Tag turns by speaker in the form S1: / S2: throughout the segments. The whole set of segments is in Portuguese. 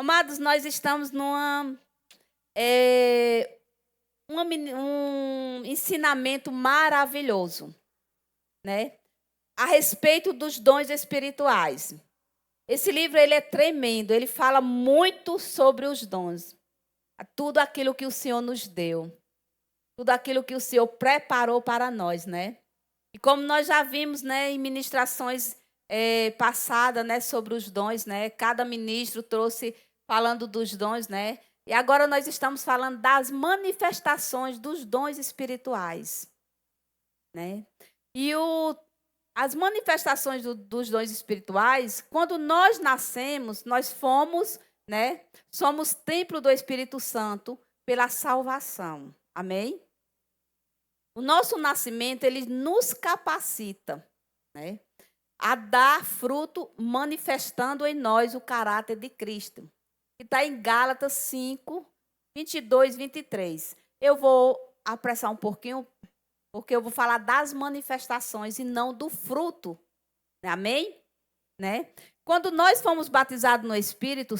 S1: Amados, nós estamos um ensinamento maravilhoso, né? A respeito dos dons espirituais. Esse livro ele é tremendo, ele fala muito sobre os dons. Tudo aquilo que o Senhor nos deu. Tudo aquilo que o Senhor preparou para nós, né? E como nós já vimos, né, em ministrações passadas, né, sobre os dons, né? Cada ministro trouxe falando dos dons, né? E agora nós estamos falando das manifestações dos dons espirituais, né? E as manifestações dos dons espirituais, quando nós nascemos, nós fomos, né? Somos templo do Espírito Santo pela salvação. Amém? O nosso nascimento, ele nos capacita, né, a dar fruto, manifestando em nós o caráter de Cristo. Que está em Gálatas 5, 22, 23. Eu vou apressar um pouquinho, porque eu vou falar das manifestações e não do fruto. Amém? Né? Quando nós fomos batizados no Espírito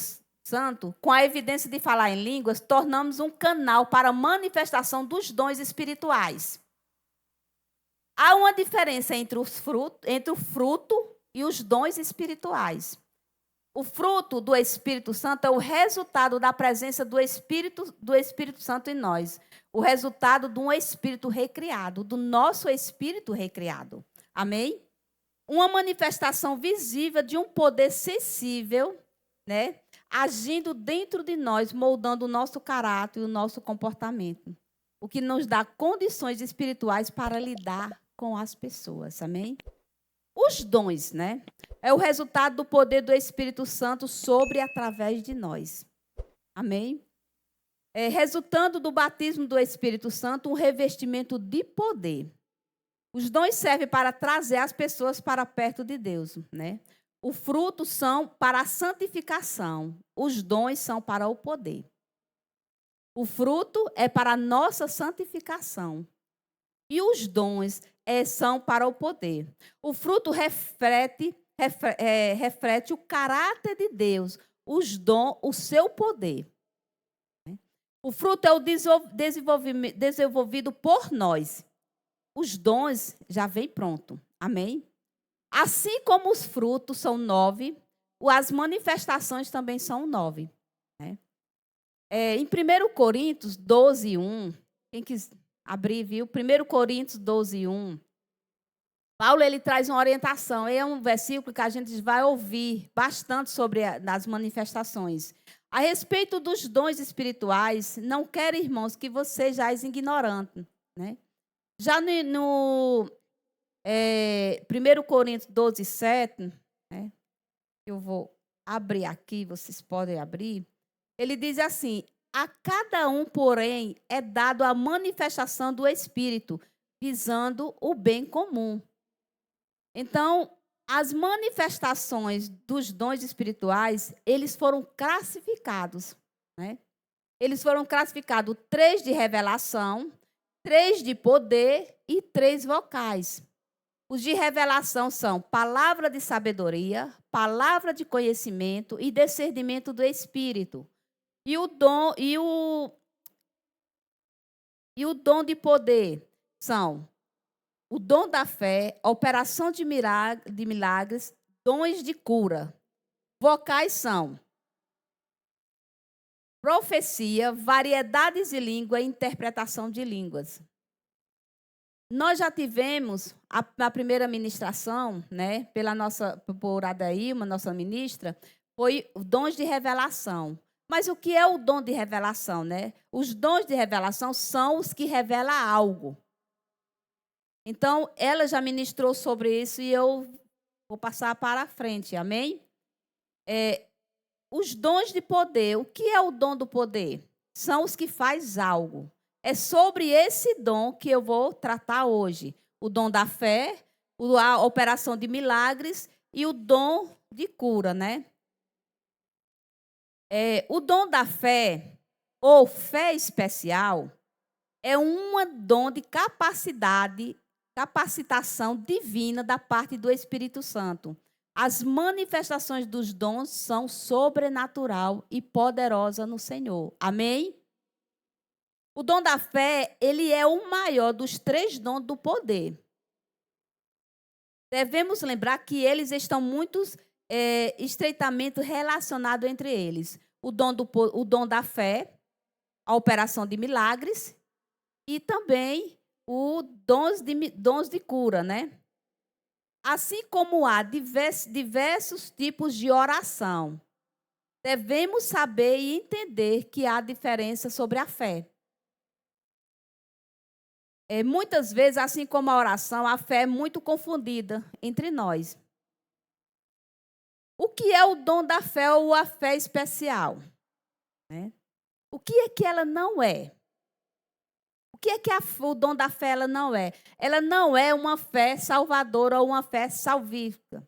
S1: Santo, com a evidência de falar em línguas, tornamos um canal para a manifestação dos dons espirituais. Há uma diferença entre o fruto e os dons espirituais. O fruto do Espírito Santo é o resultado da presença do Espírito Santo em nós. O resultado de um espírito recriado, do nosso espírito recriado. Amém? Uma manifestação visível de um poder sensível, né, agindo dentro de nós, moldando o nosso caráter e o nosso comportamento. O que nos dá condições espirituais para lidar com as pessoas. Amém? Os dons, né? É o resultado do poder do Espírito Santo sobre e através de nós. Amém? Resultando do batismo do Espírito Santo, um revestimento de poder. Os dons servem para trazer as pessoas para perto de Deus, né? O fruto são para a santificação. Os dons são para o poder. O fruto é para a nossa santificação. E os dons são para o poder. O fruto reflete o caráter de Deus, os dons, o seu poder. O fruto é o desenvolvido por nós. Os dons já vêm pronto. Amém? Assim como os frutos são 9, as manifestações também são 9. Né? Em 1 Coríntios 12, 1, quem quiser abrir, viu? 1 Coríntios 12, 1. Paulo ele traz uma orientação. É um versículo que a gente vai ouvir bastante sobre as manifestações. A respeito dos dons espirituais, não quero, irmãos, que vocês sejam ignorantes. Né? Já no 1 Coríntios 12, 7, né? Eu vou abrir aqui, vocês podem abrir. Ele diz assim: a cada um, porém, é dado a manifestação do Espírito, visando o bem comum. Então, as manifestações dos dons espirituais, eles foram classificados. Né? Eles foram classificados 3 de revelação, 3 de poder e 3 vocais. Os de revelação são palavra de sabedoria, palavra de conhecimento e discernimento do Espírito. E o dom de poder são o dom da fé, operação de milagres, dons de cura. Vocais são profecia, variedades de língua e interpretação de línguas. Nós já tivemos a primeira ministração, né, por Adailma, nossa ministra, foi dons de revelação. Mas o que é o dom de revelação, né? Os dons de revelação são os que revelam algo. Então, ela já ministrou sobre isso e eu vou passar para a frente, amém? Os dons de poder, o que é o dom do poder? São os que faz algo. É sobre esse dom que eu vou tratar hoje. O dom da fé, a operação de milagres e o dom de cura, né? O dom da fé, ou fé especial, é um dom de capacitação divina da parte do Espírito Santo As manifestações dos dons são sobrenatural e poderosa no Senhor. Amém? O dom da fé, ele é o maior dos 3 dons do poder. Devemos lembrar que eles estão muito estreitamente relacionados entre eles. O dom da fé, a operação de milagres e também os dons de cura, né? Assim como há diversos tipos de oração, devemos saber e entender que há diferença sobre a fé. Muitas vezes, assim como a oração, a fé é muito confundida entre nós. O que é o dom da fé ou a fé especial? O que é que ela não é? O que é que o dom da fé ela não é? Ela não é uma fé salvadora ou uma fé salvífica,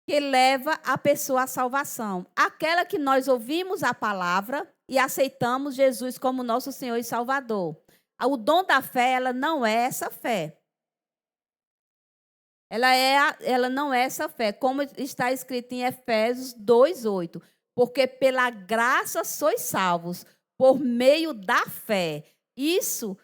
S1: que leva a pessoa à salvação. Aquela que nós ouvimos a palavra e aceitamos Jesus como nosso Senhor e Salvador. O dom da fé, ela não é essa fé. Ela não é essa fé, como está escrito em Efésios 2:8. Porque pela graça sois salvos, por meio da fé. Isso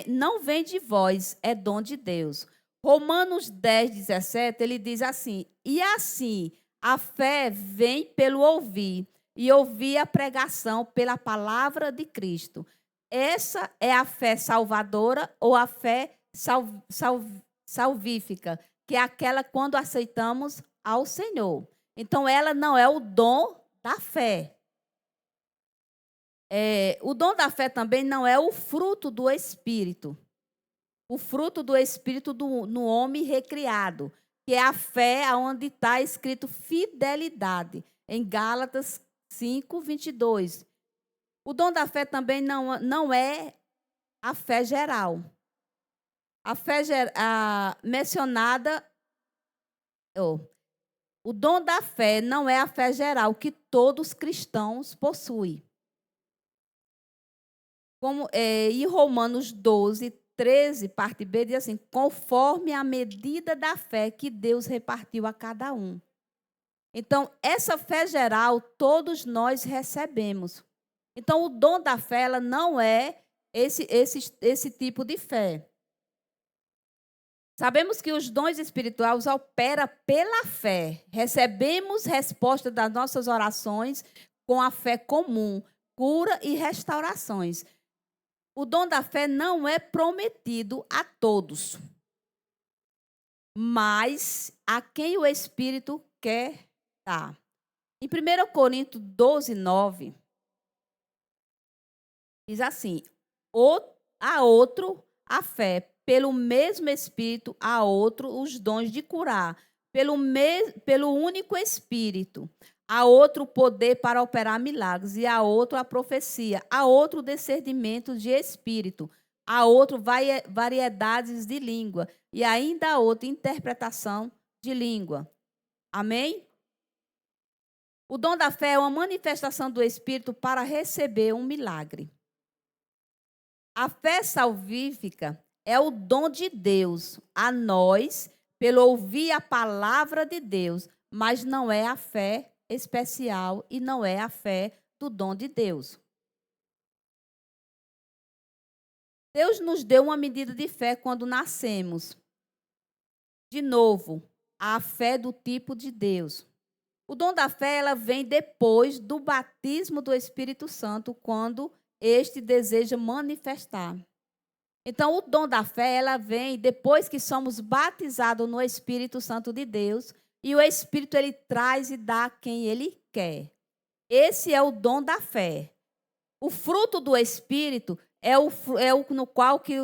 S1: não vem de vós, é dom de Deus. Romanos 10:17, ele diz assim: e assim, a fé vem pelo ouvir, e ouvir a pregação pela palavra de Cristo. Essa é a fé salvadora ou a fé salvífica, que é aquela quando aceitamos ao Senhor. Então, ela não é o dom da fé. O dom da fé também não é o fruto do Espírito. O fruto do Espírito no homem recriado, que é a fé onde está escrito fidelidade, em Gálatas 5:22. O dom da fé também não é a fé geral. A fé mencionada, o dom da fé não é a fé geral que todos os cristãos possuem. Como em Romanos 12:13, parte B, diz assim: conforme a medida da fé que Deus repartiu a cada um. Então, essa fé geral, todos nós recebemos. Então, o dom da fé ela não é esse tipo de fé. Sabemos que os dons espirituais operam pela fé. Recebemos resposta das nossas orações com a fé comum, cura e restaurações. O dom da fé não é prometido a todos, mas a quem o Espírito quer dar. Em 1 Coríntios 12:9, diz assim: a outro a fé, pelo mesmo Espírito, a outro os dons de curar, pelo único Espírito, a outro o poder para operar milagres, e a outro a profecia, a outro o discernimento de espírito, a outro variedades de língua, e ainda a outra interpretação de língua. Amém? O dom da fé é uma manifestação do Espírito para receber um milagre. A fé salvífica é o dom de Deus a nós, pelo ouvir a palavra de Deus, mas não é a fé especial e não é a fé do dom de Deus. Deus nos deu uma medida de fé quando nascemos. De novo, a fé do tipo de Deus. O dom da fé ela vem depois do batismo do Espírito Santo, quando este deseja manifestar. Então, o dom da fé, ela vem depois que somos batizados no Espírito Santo de Deus, e o Espírito, ele traz e dá a quem ele quer. Esse é o dom da fé. O fruto do Espírito é o no qual que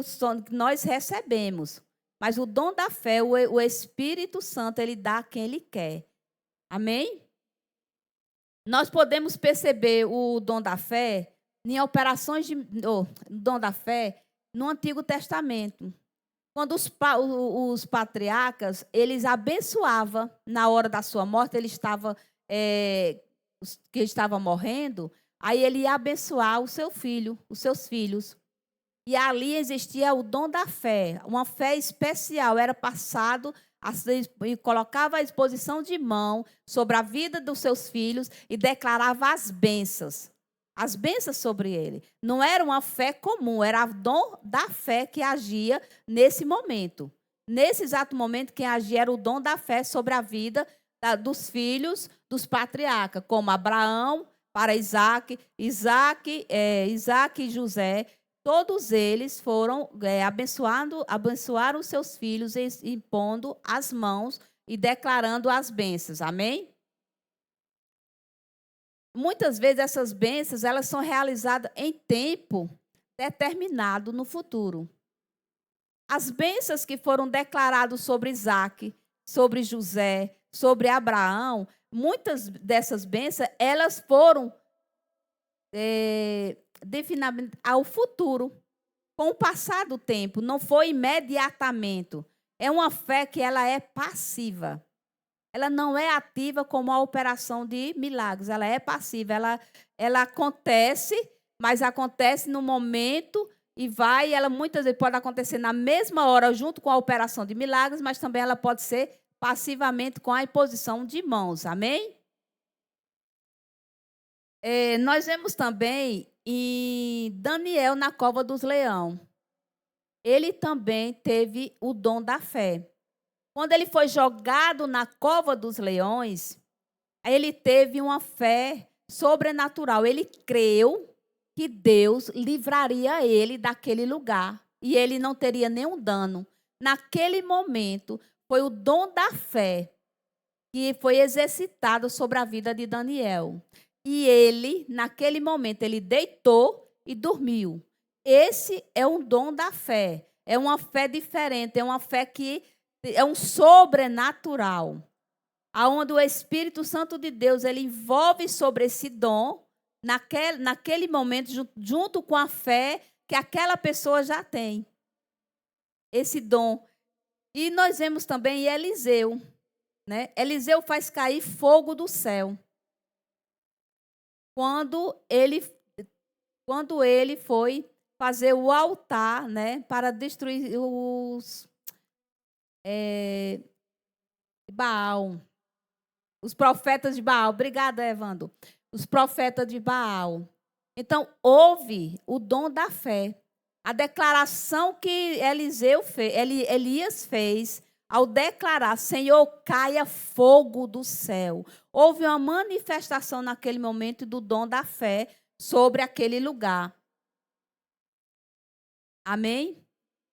S1: nós recebemos. Mas o dom da fé, o Espírito Santo, ele dá a quem ele quer. Amém? Nós podemos perceber o dom da fé em operações dom da fé no Antigo Testamento. Quando os patriarcas, eles abençoavam na hora da sua morte, que estava morrendo, aí ele ia abençoar os seus filhos. E ali existia o dom da fé, uma fé especial, era passado e colocava a exposição de mão sobre a vida dos seus filhos e declarava as bênçãos sobre ele. Não era uma fé comum, era o dom da fé que agia nesse momento. Nesse exato momento, quem agia era o dom da fé sobre a vida dos filhos dos patriarcas, como Abraão para Isaac e José. Todos eles foram abençoaram os seus filhos, impondo as mãos e declarando as bênçãos. Amém? Muitas vezes essas bênçãos elas são realizadas em tempo determinado no futuro. As bênçãos que foram declaradas sobre Isaac, sobre José, sobre Abraão, muitas dessas bênçãos elas foram definidas ao futuro, com o passar do tempo, não foi imediatamente. É uma fé que ela é passiva. Ela não é ativa como a operação de milagres, ela é passiva, ela acontece, mas acontece no momento e ela muitas vezes pode acontecer na mesma hora junto com a operação de milagres, mas também ela pode ser passivamente com a imposição de mãos. Amém? Nós vemos também em Daniel na cova dos leões. Ele também teve o dom da fé. Quando ele foi jogado na cova dos leões, ele teve uma fé sobrenatural. Ele creu que Deus livraria ele daquele lugar e ele não teria nenhum dano. Naquele momento, foi o dom da fé que foi exercitado sobre a vida de Daniel. E ele, naquele momento, ele deitou e dormiu. Esse é um dom da fé. É uma fé diferente, é uma fé que é um sobrenatural, aonde o Espírito Santo de Deus ele envolve sobre esse dom naquele momento junto com a fé que aquela pessoa já tem. Esse dom. E nós vemos também Eliseu, né? Eliseu faz cair fogo do céu. Quando ele foi fazer o altar, né, para destruir os Baal, os profetas de Baal. Obrigada, Evandro. Os profetas de Baal. Então, houve o dom da fé. A declaração que Elias fez, ao declarar, Senhor, caia fogo do céu. Houve uma manifestação naquele momento do dom da fé sobre aquele lugar. Amém?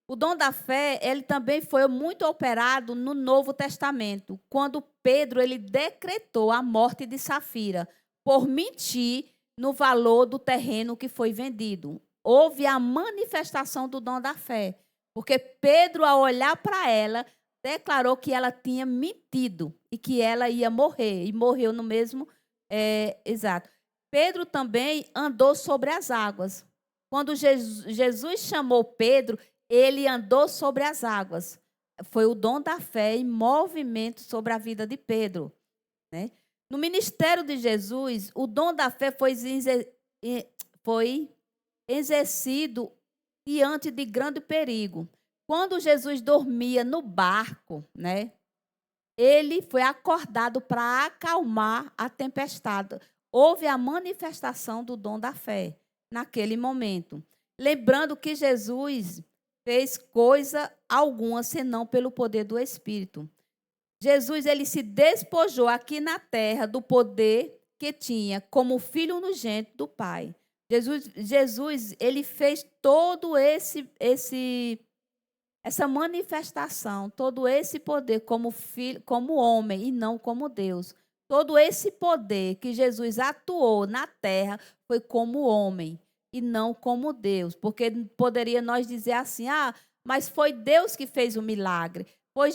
S1: O dom da fé, ele também foi muito operado no Novo Testamento, quando Pedro ele decretou a morte de Safira por mentir no valor do terreno que foi vendido. Houve a manifestação do dom da fé, porque Pedro, ao olhar para ela, declarou que ela tinha mentido e que ela ia morrer, e morreu no mesmo exato. Pedro também andou sobre as águas. Quando Jesus chamou Pedro, ele andou sobre as águas. Foi o dom da fé em movimento sobre a vida de Pedro, né? No ministério de Jesus, o dom da fé foi exercido diante de grande perigo. Quando Jesus dormia no barco, né, ele foi acordado para acalmar a tempestade. Houve a manifestação do dom da fé naquele momento. Lembrando que Jesus fez coisa alguma, senão pelo poder do Espírito. Jesus ele se despojou aqui na terra do poder que tinha como filho unigênito do Pai. Jesus ele fez todo essa manifestação, todo esse poder como filho, como homem e não como Deus. Todo esse poder que Jesus atuou na terra foi como homem e não como Deus, porque poderia nós dizer assim, mas foi Deus que fez o milagre, foi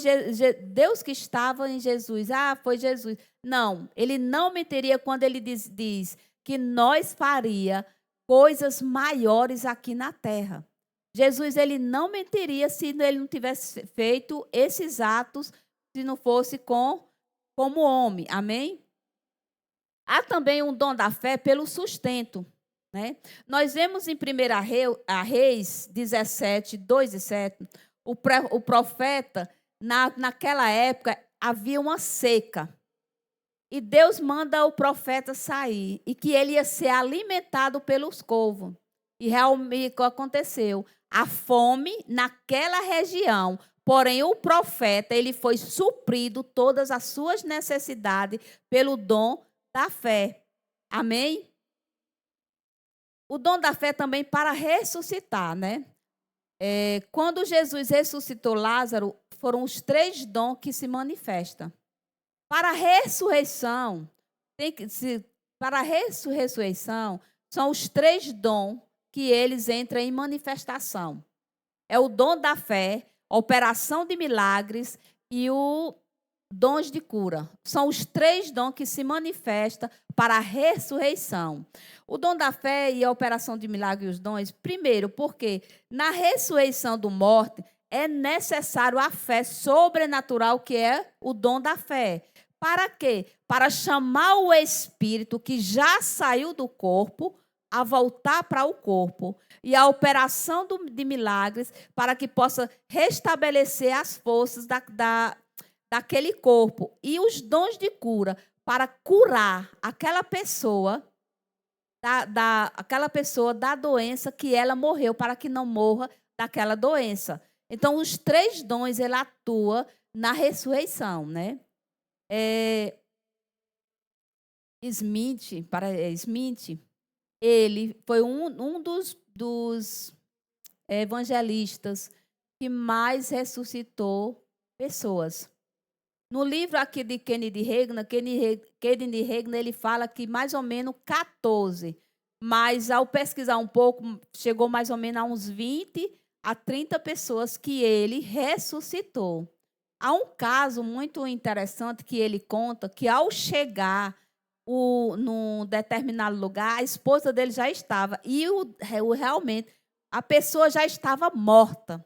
S1: Deus que estava em Jesus, foi Jesus. Não, ele não mentiria quando ele diz que nós faria coisas maiores aqui na terra. Jesus ele não mentiria se ele não tivesse feito esses atos, se não fosse como homem. Amém? Há também um dom da fé pelo sustento, né? Nós vemos em 1 Reis 17, 2 e 7, o profeta naquela época havia uma seca. E Deus manda o profeta sair. E que ele ia ser alimentado pelos corvos. E realmente o que aconteceu? A fome naquela região. Porém, o profeta, ele foi suprido todas as suas necessidades pelo dom da fé. Amém? O dom da fé também para ressuscitar, né? Quando Jesus ressuscitou Lázaro, foram os 3 dons que se manifestam. Para a ressurreição, para a ressurreição, são os 3 dons que eles entram em manifestação. É o dom da fé, a operação de milagres e o dons de cura. São os 3 dons que se manifestam para a ressurreição. O dom da fé e a operação de milagres e os dons, primeiro, porque na ressurreição do morto é necessário a fé sobrenatural, que é o dom da fé. Para quê? Para chamar o espírito que já saiu do corpo a voltar para o corpo. E a operação de milagres para que possa restabelecer as forças daquele corpo. E os dons de cura para curar aquela pessoa da doença que ela morreu, para que não morra daquela doença. Então, os 3 dons, ele atua na ressurreição, né? Smith, ele foi um dos evangelistas que mais ressuscitou pessoas. No livro aqui de Kennedy Reagan, ele fala que mais ou menos 14, mas ao pesquisar um pouco, chegou mais ou menos a uns 20 a 30 pessoas que ele ressuscitou. Há um caso muito interessante que ele conta que, ao chegar num determinado lugar, a esposa dele já estava. E realmente, a pessoa já estava morta.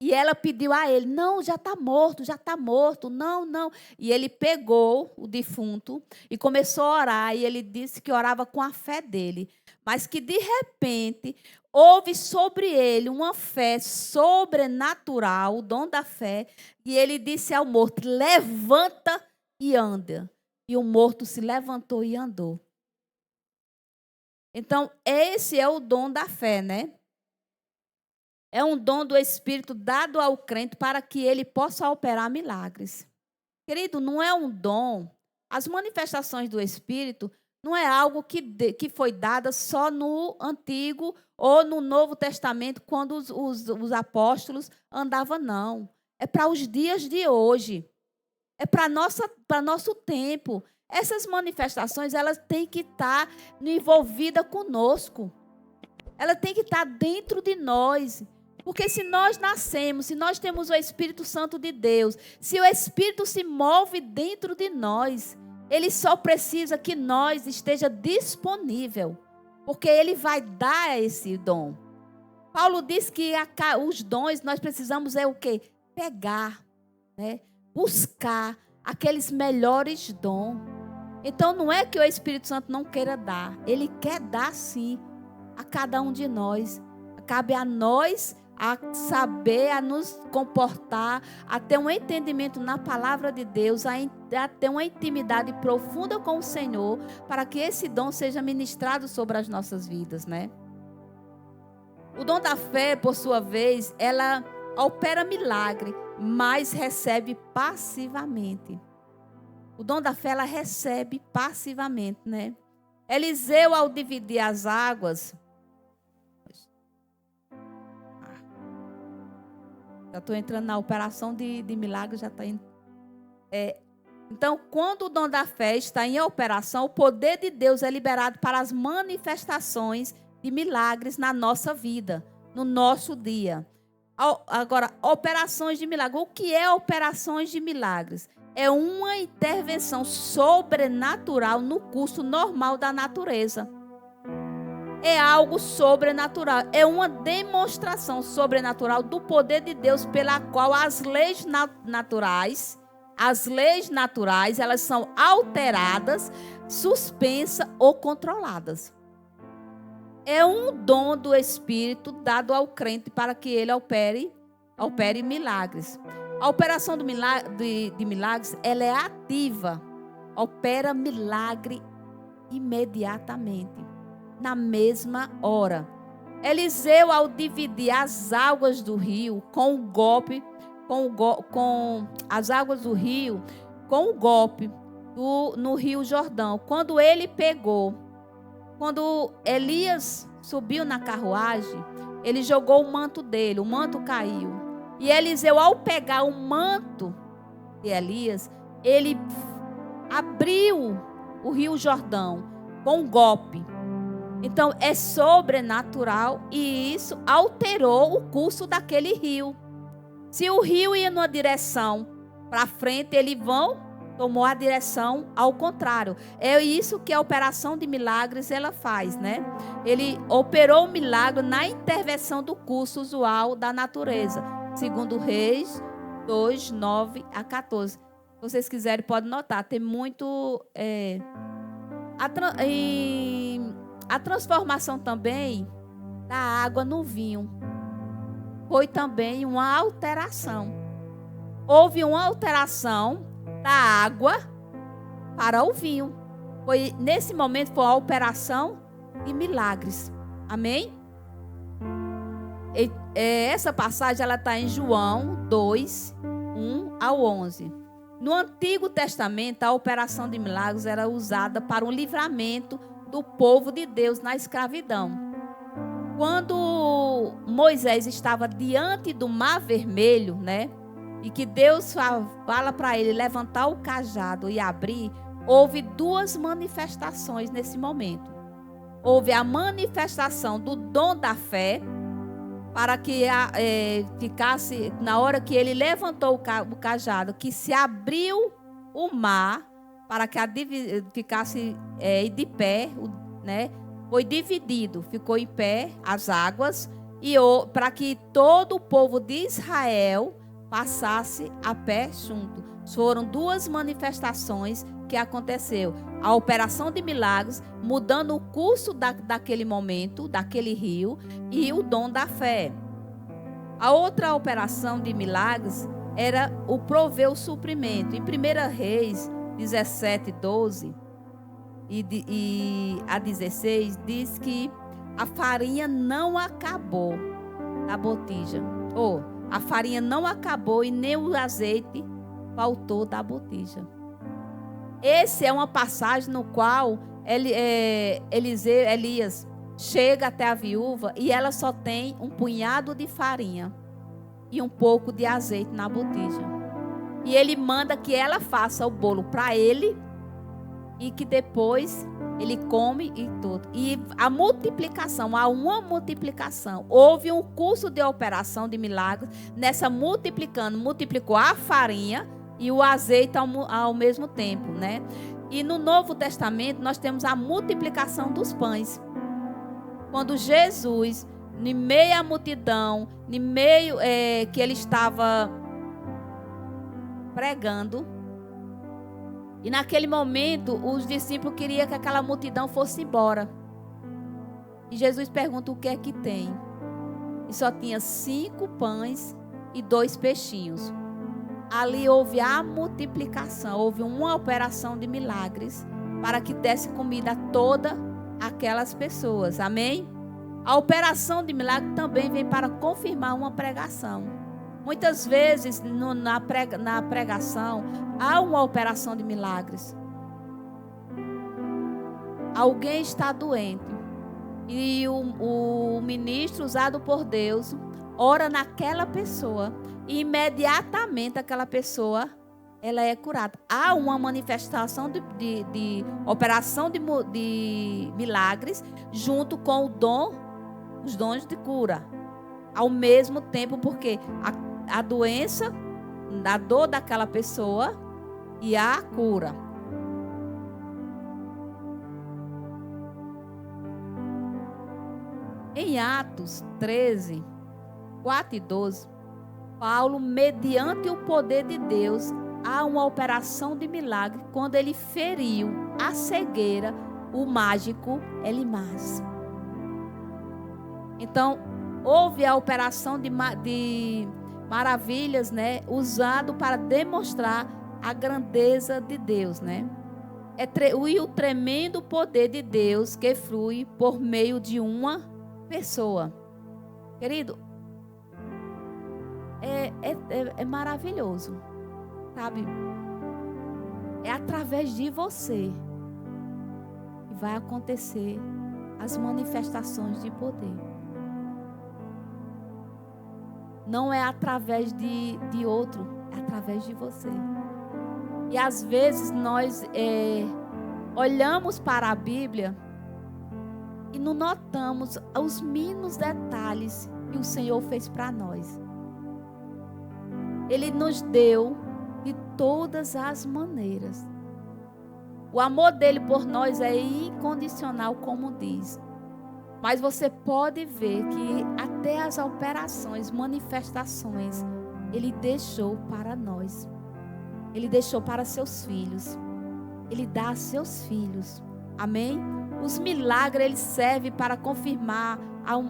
S1: E ela pediu a ele, não, já está morto, não. E ele pegou o defunto e começou a orar. E ele disse que orava com a fé dele. Mas que, de repente, houve sobre ele uma fé sobrenatural, o dom da fé. E ele disse ao morto, levanta e anda. E o morto se levantou e andou. Então, esse é o dom da fé, né? É um dom do Espírito dado ao crente para que ele possa operar milagres. Querido, não é um dom. As manifestações do Espírito não é algo que foi dada só no Antigo ou no Novo Testamento, quando os apóstolos andavam, não. É para os dias de hoje. É para nosso tempo. Essas manifestações, elas têm que estar envolvidas conosco. Elas têm que estar dentro de nós. Porque se nós nascemos, se nós temos o Espírito Santo de Deus, se o Espírito se move dentro de nós, ele só precisa que nós esteja disponível. Porque ele vai dar esse dom. Paulo diz que os dons nós precisamos o quê? Pegar, né? Buscar aqueles melhores dons. Então não é que o Espírito Santo não queira dar. Ele quer dar sim a cada um de nós. Cabe a nós a saber, a nos comportar, a ter um entendimento na palavra de Deus, a ter uma intimidade profunda com o Senhor, para que esse dom seja ministrado sobre as nossas vidas, né? O dom da fé, por sua vez, ela opera milagre, mas recebe passivamente. O dom da fé, ela recebe passivamente, né? Eliseu, ao dividir as águas, já estou entrando na operação de milagre, já está indo. Então, quando o dom da fé está em operação, o poder de Deus é liberado para as manifestações de milagres na nossa vida, no nosso dia. Agora, operações de milagres. O que é operações de milagres? É uma intervenção sobrenatural no curso normal da natureza. É algo sobrenatural. É uma demonstração sobrenatural do poder de Deus, pela qual as leis naturais, elas são alteradas, suspensas ou controladas. É um dom do Espírito dado ao crente para que ele opere milagres. A operação de milagres, ela é ativa. Opera milagre imediatamente, na mesma hora. Eliseu, ao dividir as águas do rio com o golpe, com as águas do rio, com o golpe no rio Jordão, quando Elias subiu na carruagem, ele jogou o manto dele, o manto caiu. E Eliseu, ao pegar o manto de Elias, ele abriu o rio Jordão com um golpe. Então, é sobrenatural e isso alterou o curso daquele rio. Se o rio ia numa direção para frente, tomou a direção ao contrário. É isso que a operação de milagres ela faz, né? Ele operou o milagre na intervenção do curso usual da natureza. Segundo Reis 2, 9 a 14. Se vocês quiserem, podem notar. Tem muito... A transformação também da água no vinho foi também uma alteração. Houve uma alteração da água para o vinho. Nesse momento foi a operação de milagres. Amém? Essa passagem ela está em João 2, 1 ao 11. No Antigo Testamento, a operação de milagres era usada para o livramento do povo de Deus na escravidão. Quando Moisés estava diante do Mar Vermelho, né? E que Deus fala para ele levantar o cajado e abrir, houve duas manifestações nesse momento. Houve a manifestação do dom da fé, para que ficasse, na hora que ele levantou o cajado, que se abriu o mar, para que ficasse de pé, né? Foi dividido, ficou em pé as águas, e para que todo o povo de Israel passasse a pé junto. Foram duas manifestações que aconteceu. A operação de milagres, mudando o curso daquele momento, daquele rio, e o dom da fé. A outra operação de milagres era o prover o suprimento. Em 1 Reis 17, 12 e a 16, diz que a farinha não acabou da botija. A farinha não acabou e nem o azeite faltou da botija. Essa é uma passagem no qual Elias chega até a viúva e ela só tem um punhado de farinha e um pouco de azeite na botija. E ele manda que ela faça o bolo para ele e que depois ele come e tudo. E a multiplicação, há uma multiplicação. Houve um curso de operação de milagres, nessa multiplicou a farinha e o azeite ao mesmo tempo, né? E no Novo Testamento nós temos a multiplicação dos pães. Quando Jesus, em meio à multidão, em meio que ele estava pregando, e naquele momento os discípulos queriam que aquela multidão fosse embora. E Jesus pergunta o que é que tem. E só tinha 5 pães e 2 peixinhos. Ali houve a multiplicação, houve uma operação de milagres para que desse comida a todas aquelas pessoas. Amém? A operação de milagre também vem para confirmar uma pregação. Muitas vezes na pregação há uma operação de milagres. Alguém está doente e o ministro usado por Deus ora naquela pessoa e imediatamente aquela pessoa ela é curada. Há uma manifestação de operação de milagres junto com os dons de cura. Ao mesmo tempo, porque a doença, a dor daquela pessoa e a cura. Em Atos 13, 4 e 12, Paulo, mediante o poder de Deus, há uma operação de milagre quando ele feriu a cegueira, o mágico Elimas. Então, houve a operação de maravilhas, né? Usado para demonstrar a grandeza de Deus, né? E o tremendo poder de Deus que flui por meio de uma pessoa. Querido, é maravilhoso, sabe? É através de você que vai acontecer as manifestações de poder. Não é através de outro, é através de você. E às vezes nós olhamos para a Bíblia e não notamos os mínimos detalhes que o Senhor fez para nós. Ele nos deu de todas as maneiras. O amor dele por nós é incondicional, como diz. Mas você pode ver que até as operações, manifestações, ele deixou para nós. Ele deixou para seus filhos. Ele dá a seus filhos. Amém? Os milagres, eles servem para confirmar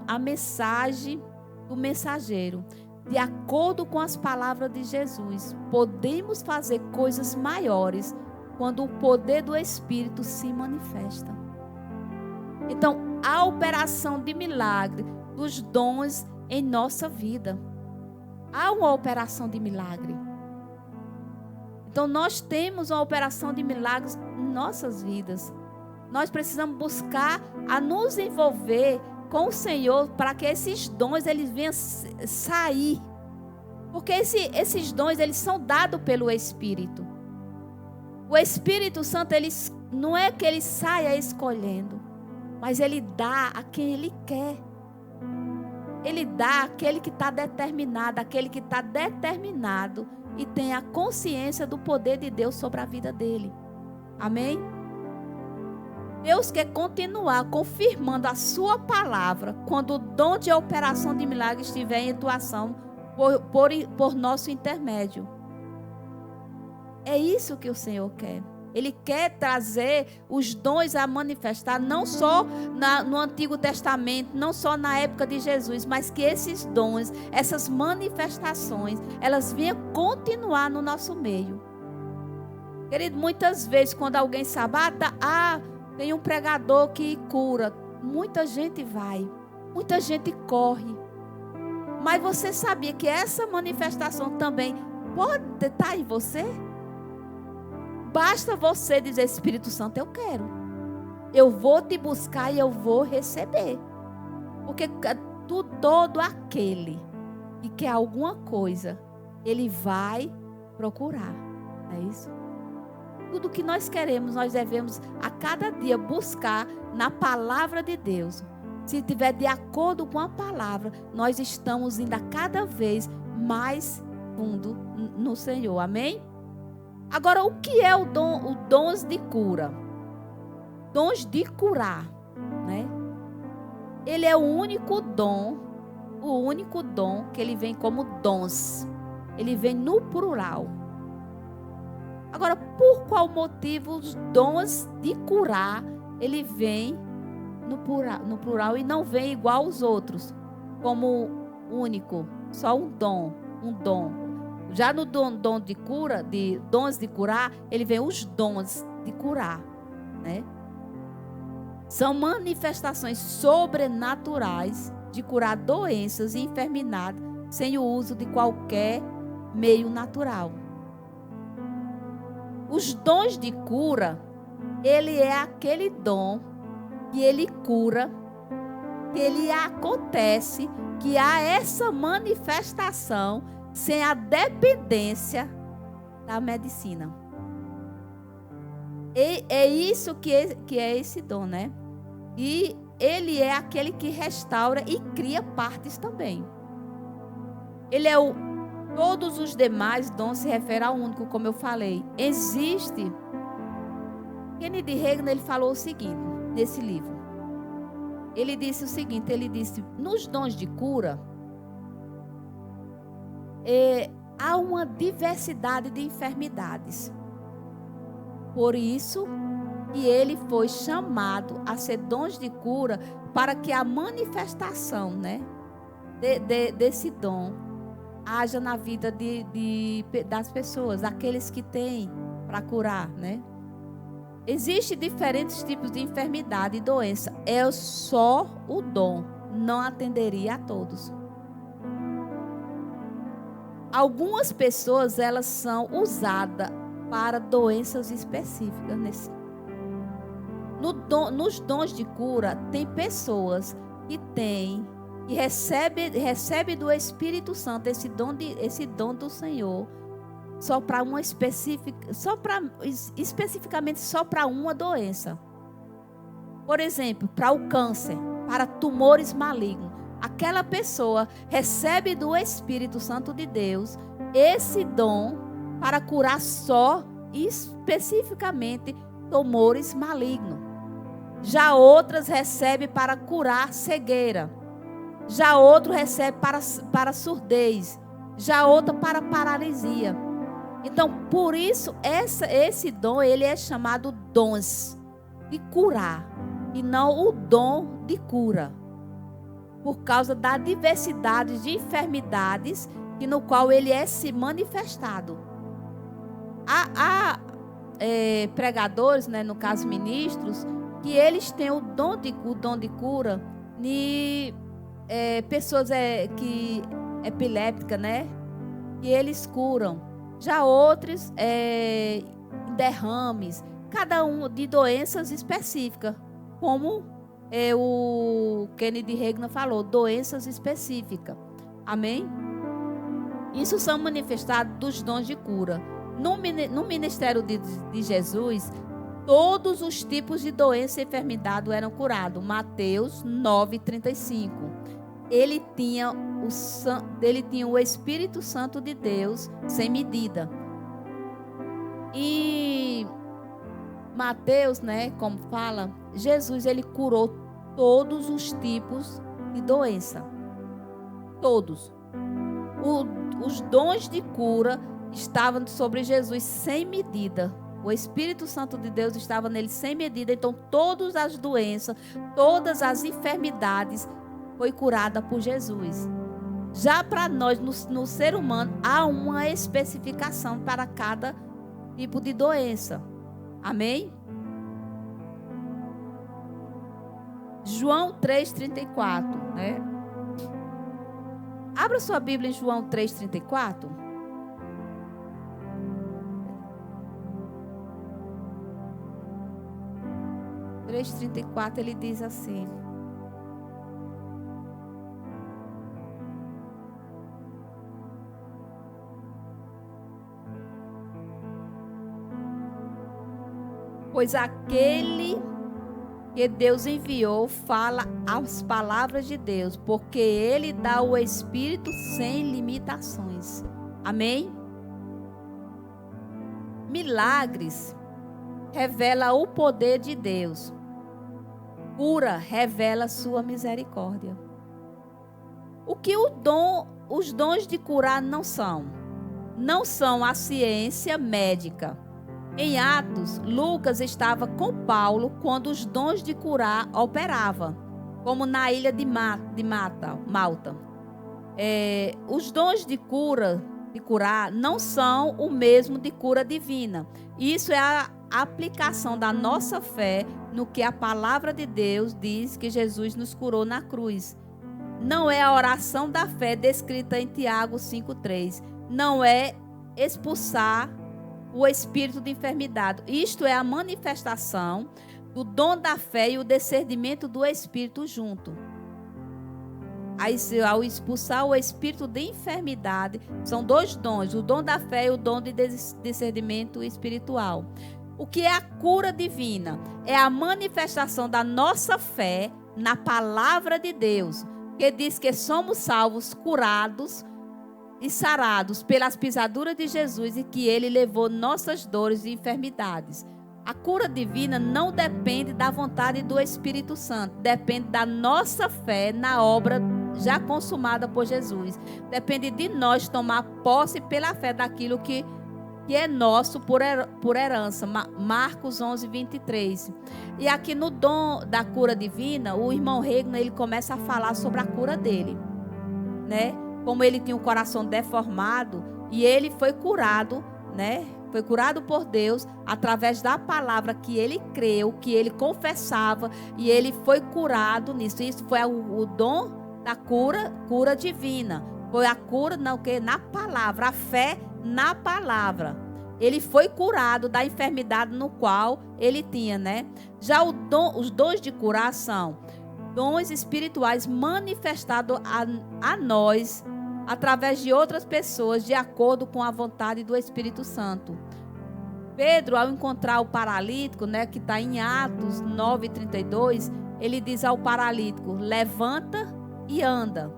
S1: a mensagem do mensageiro. De acordo com as palavras de Jesus, podemos fazer coisas maiores quando o poder do Espírito se manifesta. Então, a operação de milagre dos dons em nossa vida. Há uma operação de milagre. Então, nós temos uma operação de milagres em nossas vidas. Nós precisamos buscar a nos envolver com o Senhor para que esses dons eles venham sair. Porque esses dons eles são dados pelo Espírito. O Espírito Santo não é que ele saia escolhendo, mas ele dá a quem ele quer. Ele dá àquele que está determinado, aquele que está determinado e tem a consciência do poder de Deus sobre a vida dele. Amém? Deus quer continuar confirmando a sua palavra quando o dom de operação de milagre estiver em atuação por nosso intermédio. É isso que o Senhor quer. Ele quer trazer os dons a manifestar, não só no Antigo Testamento, não só na época de Jesus, mas que esses dons, essas manifestações, elas venham continuar no nosso meio. Querido, muitas vezes quando alguém sabe, tem um pregador que cura, muita gente vai, muita gente corre. Mas você sabia que essa manifestação também pode estar em você? Basta você dizer, Espírito Santo, eu quero. Eu vou te buscar e eu vou receber. Porque todo aquele que quer alguma coisa, ele vai procurar. É isso? Tudo que nós queremos, nós devemos a cada dia buscar na palavra de Deus. Se estiver de acordo com a palavra, nós estamos indo a cada vez mais fundo no Senhor. Amém? Agora, o que é o dons de cura? Dons de curar, né? Ele é o único dom que ele vem como dons. Ele vem no plural. Agora, por qual motivo os dons de curar, ele vem no plural e não vem igual aos outros, como único, só um dom. Já no dom de cura, de dons de curar, ele vem os dons de curar, né? São manifestações sobrenaturais de curar doenças e enfermidades sem o uso de qualquer meio natural. Os dons de cura, ele é aquele dom que ele cura, que ele acontece, que há essa manifestação sem a dependência da medicina. É isso que é esse dom, né? E ele é aquele que restaura e cria partes também. Ele é todos os demais dons se referem ao único, como eu falei. Existe. Kennedy Reagan, ele falou o seguinte, nesse livro. Ele disse o seguinte, nos dons de cura, há uma diversidade de enfermidades. Por isso que ele foi chamado a ser dons de cura, para que a manifestação, né, desse dom haja na vida das pessoas, aqueles que têm para curar, né? Existem diferentes tipos de enfermidade e doença. É só o dom, não atenderia a todos. Algumas pessoas, elas são usadas para doenças específicas. Nos dons de cura, tem pessoas que recebe do Espírito Santo esse dom do Senhor, só para uma especificamente só para uma doença. Por exemplo, para o câncer, para tumores malignos. Aquela pessoa recebe do Espírito Santo de Deus esse dom para curar só especificamente tumores malignos. Já outras recebem para curar cegueira. Já outro recebe para surdez. Já outra para paralisia. Então, por isso, esse dom, ele é chamado dons de curar. E não o dom de cura. Por causa da diversidade de enfermidades no qual ele é se manifestado. Há pregadores, né, no caso ministros, que eles têm o dom de cura de pessoas que epilépticas, né, que eles curam. Já outros derrames, cada um de doenças específicas, como o Kennedy Reagan falou, doenças específicas. Amém? Isso são manifestados dos dons de cura. No ministério de Jesus, todos os tipos de doença e enfermidade eram curados. Mateus 9:35. Ele tinha o Espírito Santo de Deus sem medida. E Mateus, né, como fala, Jesus, ele curou todos os tipos de doença. Todos. Os dons de cura estavam sobre Jesus sem medida. O Espírito Santo de Deus estava nele sem medida. Então, todas as doenças, todas as enfermidades foi curada por Jesus. Já para nós, no ser humano, há uma especificação para cada tipo de doença. Amém? João 3:34, né? Abra sua Bíblia em João 3:34. Ele diz assim: pois aquele que Deus enviou fala as palavras de Deus, porque ele dá o Espírito sem limitações. Amém? Milagres revela o poder de Deus. Cura revela sua misericórdia. O que os dons de curar não são? Não são a ciência médica. Em Atos, Lucas estava com Paulo quando os dons de curar operavam, como na ilha de Malta. Os dons de curar não são o mesmo de cura divina. Isso é a aplicação da nossa fé no que a palavra de Deus diz que Jesus nos curou na cruz. Não é a oração da fé descrita em Tiago 5:3. Não é expulsar o espírito de enfermidade. Isto é a manifestação do dom da fé e o discernimento do espírito junto. Ao expulsar o espírito de enfermidade, são dois dons, o dom da fé e o dom de discernimento espiritual. O que é a cura divina? É a manifestação da nossa fé na palavra de Deus, que diz que somos salvos, curados e sarados pelas pisaduras de Jesus e que ele levou nossas dores e enfermidades. A cura divina não depende da vontade do Espírito Santo, depende da nossa fé na obra já consumada por Jesus. Depende de nós tomar posse pela fé daquilo que é nosso por herança. Marcos 11:23. E aqui no dom da cura divina, o irmão Reagan, ele começa a falar sobre a cura dele, né? como ele tinha o coração deformado, e ele foi curado, né? Foi curado por Deus através da palavra que ele creu, que ele confessava, e ele foi curado nisso. Isso foi o dom da cura divina. Foi a cura na palavra, a fé na palavra. Ele foi curado da enfermidade no qual ele tinha, né? Já os dons de curar são dons espirituais manifestados a nós através de outras pessoas, de acordo com a vontade do Espírito Santo. Pedro, ao encontrar o paralítico, né, que está em Atos 9:32, ele diz ao paralítico: levanta e anda.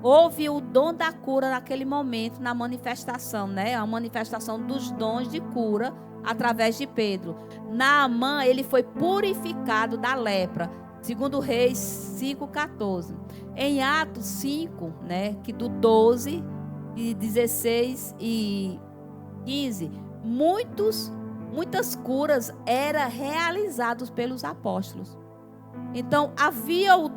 S1: Houve o dom da cura naquele momento, na manifestação, né? A manifestação dos dons de cura através de Pedro. Naamã, ele foi purificado da lepra, segundo Reis 5:14. Em Atos 5, né, que do 12, e 16 e 15, muitas curas eram realizadas pelos apóstolos. Então, havia os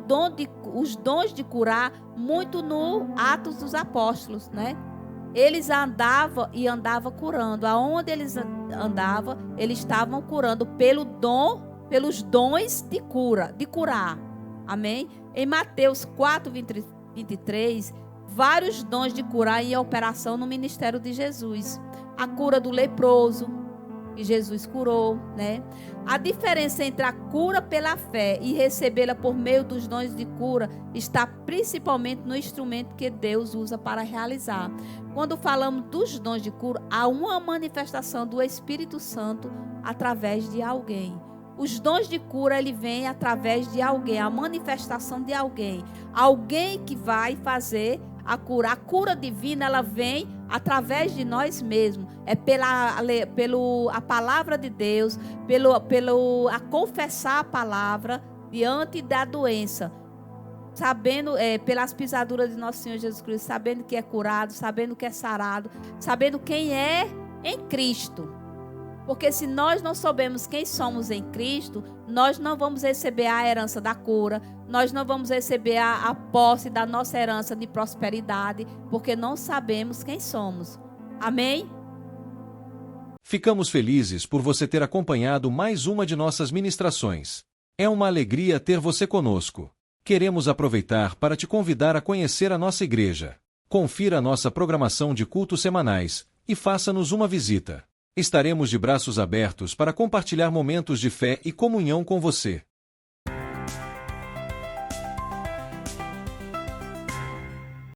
S1: dons de curar muito no Atos dos Apóstolos, né? Eles andavam curando. Aonde eles andavam, eles estavam curando pelos dons de curar. Amém? Em Mateus 4:23, vários dons de curar em operação no ministério de Jesus. A cura do leproso, que Jesus curou, né? A diferença entre a cura pela fé e recebê-la por meio dos dons de cura está principalmente no instrumento que Deus usa para realizar. Quando falamos dos dons de cura, há uma manifestação do Espírito Santo através de alguém. Os dons de cura, ele vem através de alguém, a manifestação de alguém. Alguém que vai fazer a cura. A cura divina, ela vem através de nós mesmos. É pela palavra de Deus, a confessar a palavra diante da doença. Sabendo, pelas pisaduras de nosso Senhor Jesus Cristo, sabendo que é curado, sabendo que é sarado, sabendo quem é em Cristo. Porque se nós não soubermos quem somos em Cristo, nós não vamos receber a herança da cura, nós não vamos receber a posse da nossa herança de prosperidade, porque não sabemos quem somos. Amém?
S2: Ficamos felizes por você ter acompanhado mais uma de nossas ministrações. É uma alegria ter você conosco. Queremos aproveitar para te convidar a conhecer a nossa igreja. Confira a nossa programação de cultos semanais e faça-nos uma visita. Estaremos de braços abertos para compartilhar momentos de fé e comunhão com você.